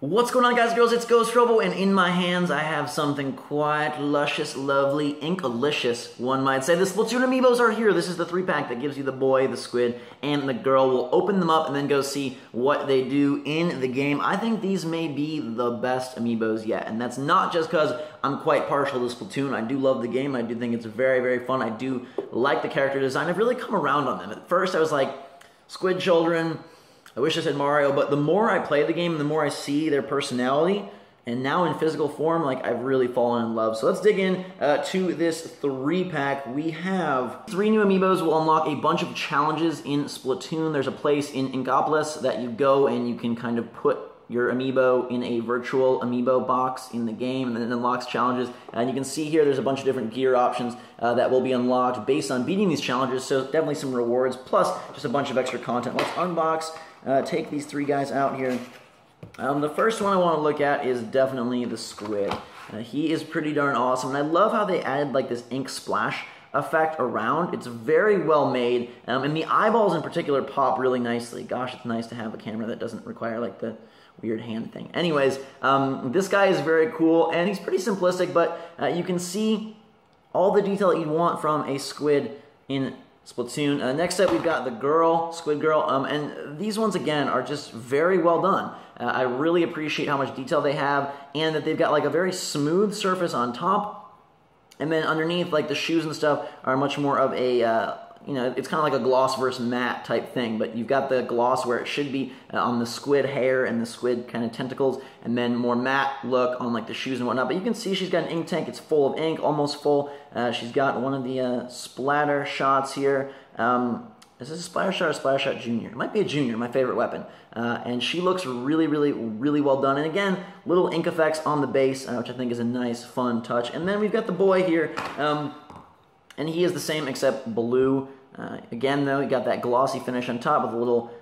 What's going on, guys and girls? It's Ghost Robo, and in my hands I have something quite luscious, lovely, inkalicious, one might say. The Splatoon amiibos are here. This is the 3-pack that gives you the boy, the squid, and the girl. We'll open them up and then go see what they do in the game. I think these may be the best amiibos yet, and that's not just because I'm quite partial to Splatoon. I do love the game. I do think it's very, very fun. I do like the character design. I've really come around on them. At first I was like, Squid Children, I wish I said Mario, but the more I play the game, the more I see their personality, and now in physical form, like, I've really fallen in love. So let's dig in to this 3-pack. We have 3 new amiibos. Will unlock a bunch of challenges in Splatoon. There's a place in Inkopolis that you go and you can kind of put your amiibo in a virtual amiibo box in the game, and then it unlocks challenges. And you can see here there's a bunch of different gear options that will be unlocked based on beating these challenges, so definitely some rewards, plus just a bunch of extra content. Let's unbox, take these 3 guys out here. The first one I want to look at is definitely the squid. He is pretty darn awesome, and I love how they added like this ink splash effect around. It's very well made, and the eyeballs in particular pop really nicely. Gosh, it's nice to have a camera that doesn't require like the weird hand thing. Anyways, this guy is very cool, and he's pretty simplistic, but you can see all the detail that you'd want from a squid in Splatoon. Next up, we've got the girl, Squid Girl, and these ones, again, are just very well done. I really appreciate how much detail they have, and that they've got like a very smooth surface on top, and then underneath, like the shoes and stuff are much more of a you know, it's kind of like a gloss versus matte type thing, but you've got the gloss where it should be on the squid hair and the squid kind of tentacles, and then more matte look on like the shoes and whatnot. But you can see she's got an ink tank. It's full of ink, almost full. She's got one of the splatter shots here. Is this a splatter shot or a splatter shot junior? It might be a junior, my favorite weapon. And she looks really, really, really well done. And again, little ink effects on the base, which I think is a nice, fun touch. And then we've got the boy here. And he is the same except blue. Again, though, he got that glossy finish on top with a little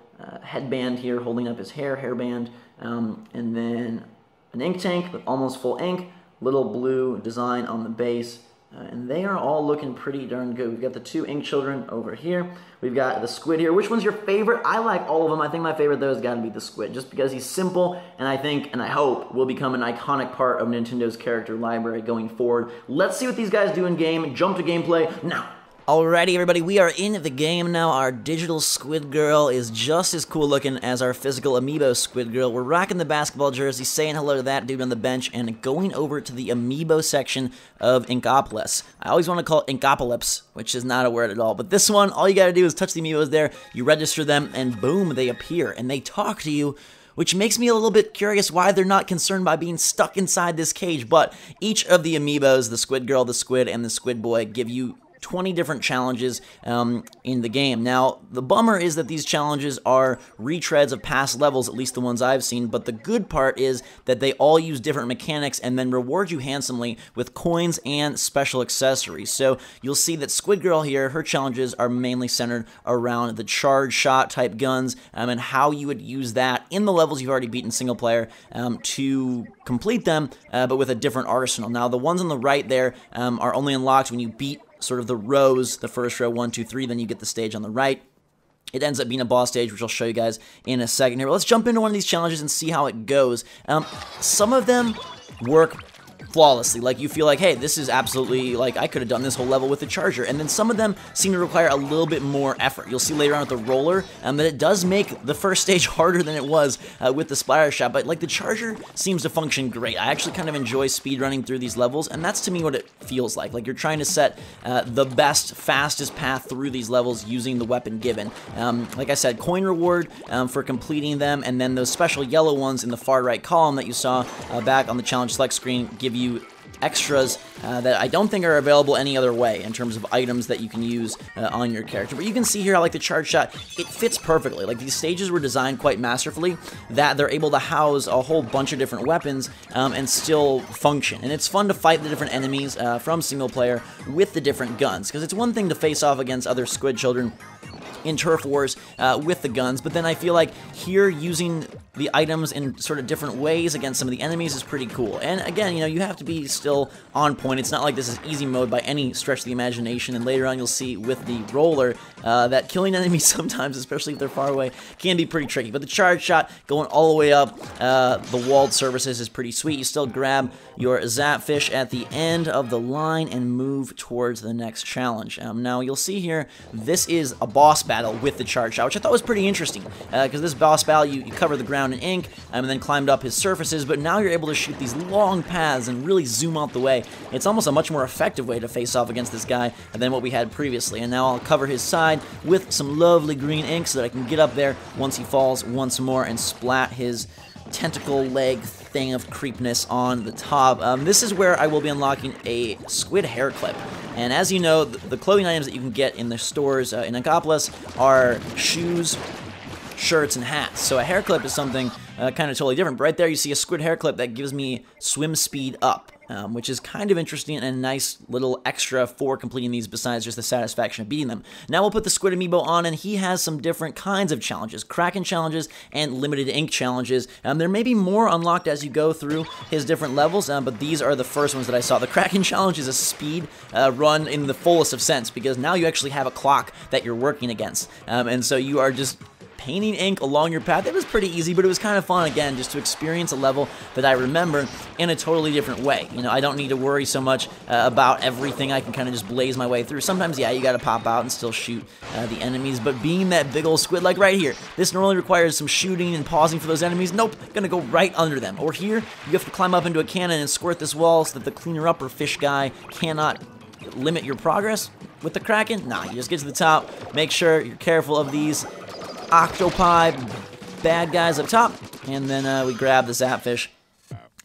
headband here holding up his hairband. And then an ink tank with almost full ink, little blue design on the base. And they are all looking pretty darn good. We've got the 2 ink children over here. We've got the squid here. Which one's your favorite? I like all of them. I think my favorite, though, has got to be the squid, just because he's simple, and I think, and I hope, will become an iconic part of Nintendo's character library going forward. Let's see what these guys do in game. Jump to gameplay now. Alrighty, everybody, we are in the game now. Our digital Squid Girl is just as cool looking as our physical amiibo Squid Girl. We're rocking the basketball jersey, saying hello to that dude on the bench, and going over to the amiibo section of Inkopolis. I always want to call it Inkopolis, which is not a word at all, but this one, all you gotta do is touch the amiibos there, you register them, and boom, they appear, and they talk to you, which makes me a little bit curious why they're not concerned by being stuck inside this cage. But each of the amiibos, the Squid Girl, the Squid, and the Squid Boy, give you 20 different challenges in the game. Now, the bummer is that these challenges are retreads of past levels, at least the ones I've seen, but the good part is that they all use different mechanics and then reward you handsomely with coins and special accessories. So you'll see that Squid Girl here, her challenges are mainly centered around the charge shot type guns and how you would use that in the levels you've already beaten single player to complete them, but with a different arsenal. Now, the ones on the right there are only unlocked when you beat sort of the rows, the first row, 1, 2, 3, then you get the stage on the right. It ends up being a boss stage, which I'll show you guys in a second here. But let's jump into one of these challenges and see how it goes. Some of them work flawlessly, like you feel like, hey, this is absolutely, like, I could have done this whole level with the charger, and then some of them seem to require a little bit more effort. You'll see later on with the roller that it does make the first stage harder than it was with the splatter shot, but like the charger seems to function great. I actually kind of enjoy speedrunning through these levels, and that's to me what it feels like you're trying to set the best, fastest path through these levels using the weapon given. Like I said, coin reward for completing them, and then those special yellow ones in the far right column that you saw back on the challenge select screen give you extras that I don't think are available any other way in terms of items that you can use on your character. But you can see here how like the charge shot, it fits perfectly. Like these stages were designed quite masterfully that they're able to house a whole bunch of different weapons and still function. And it's fun to fight the different enemies from single player with the different guns, because it's one thing to face off against other squid children in Turf Wars with the guns, but then I feel like here using the items in sort of different ways against some of the enemies is pretty cool. And again, you know, you have to be still on point. It's not like this is easy mode by any stretch of the imagination, and later on you'll see with the roller that killing enemies sometimes, especially if they're far away, can be pretty tricky. But the charge shot going all the way up the walled surfaces is pretty sweet. You still grab your Zapfish at the end of the line and move towards the next challenge. Now you'll see here, this is a boss battle with the charge shot, which I thought was pretty interesting, because this boss battle, you cover the ground in ink, and then climbed up his surfaces, but now you're able to shoot these long paths and really zoom out the way. It's almost a much more effective way to face off against this guy than what we had previously. And now I'll cover his side with some lovely green ink so that I can get up there once he falls once more and splat his tentacle leg thing of creepness on the top. This is where I will be unlocking a squid hair clip. And as you know, the clothing items that you can get in the stores in Inkopolis are shoes, shirts, and hats. So a hair clip is something kind of totally different. But right there you see a squid hair clip that gives me swim speed up, which is kind of interesting and a nice little extra for completing these besides just the satisfaction of beating them. Now we'll put the squid amiibo on, and he has some different kinds of challenges, Kraken challenges and limited ink challenges. There may be more unlocked as you go through his different levels, but these are the first ones that I saw. The Kraken challenge is a speed run in the fullest of sense, because now you actually have a clock that you're working against, and so you are just painting ink along your path. It was pretty easy, but it was kind of fun, again, just to experience a level that I remember in a totally different way. You know, I don't need to worry so much about everything. I can kind of just blaze my way through. Sometimes, yeah, you got to pop out and still shoot the enemies, but being that big old squid, like right here, this normally requires some shooting and pausing for those enemies. Nope, gonna go right under them. Or here, you have to climb up into a cannon and squirt this wall so that the cleaner-upper fish guy cannot limit your progress. With the Kraken, nah, you just get to the top, make sure you're careful of these octopi bad guys up top, and then we grab the Zapfish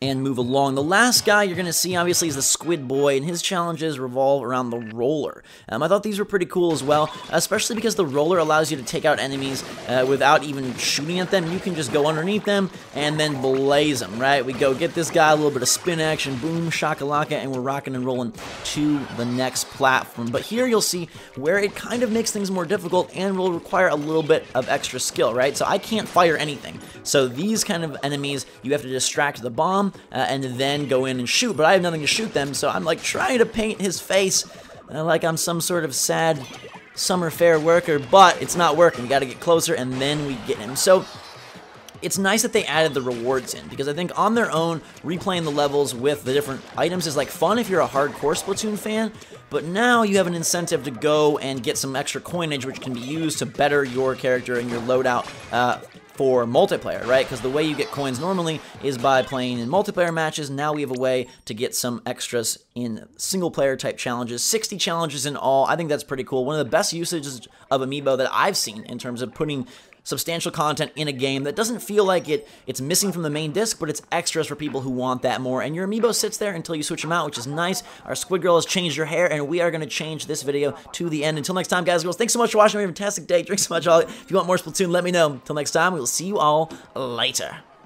and move along. The last guy you're going to see, obviously, is the Squid Boy, and his challenges revolve around the roller. I thought these were pretty cool as well, especially because the roller allows you to take out enemies without even shooting at them. You can just go underneath them and then blaze them, right? We go get this guy, a little bit of spin action, boom, shakalaka, and we're rocking and rolling to the next platform. But here you'll see where it kind of makes things more difficult and will require a little bit of extra skill, right? So I can't fire anything. So these kind of enemies, you have to distract the bomb, and then go in and shoot, but I have nothing to shoot them, so I'm like trying to paint his face like I'm some sort of sad summer fair worker, but it's not working. We gotta get closer, and then we get him. So it's nice that they added the rewards in, because I think on their own, replaying the levels with the different items is like fun if you're a hardcore Splatoon fan, but now you have an incentive to go and get some extra coinage, which can be used to better your character and your loadout for multiplayer, right? Because the way you get coins normally is by playing in multiplayer matches. Now we have a way to get some extras in single-player type challenges. 60 challenges in all. I think that's pretty cool. One of the best usages of Amiibo that I've seen in terms of putting substantial content in a game that doesn't feel like it's missing from the main disc, but it's extras for people who want that more. And your Amiibo sits there until you switch them out, which is nice. Our Squid Girl has changed her hair, and we are going to change this video to the end. Until next time, guys and girls, thanks so much for watching. Have a fantastic day. Drink so much. If you want more Splatoon, let me know. Until next time, we will see you all later.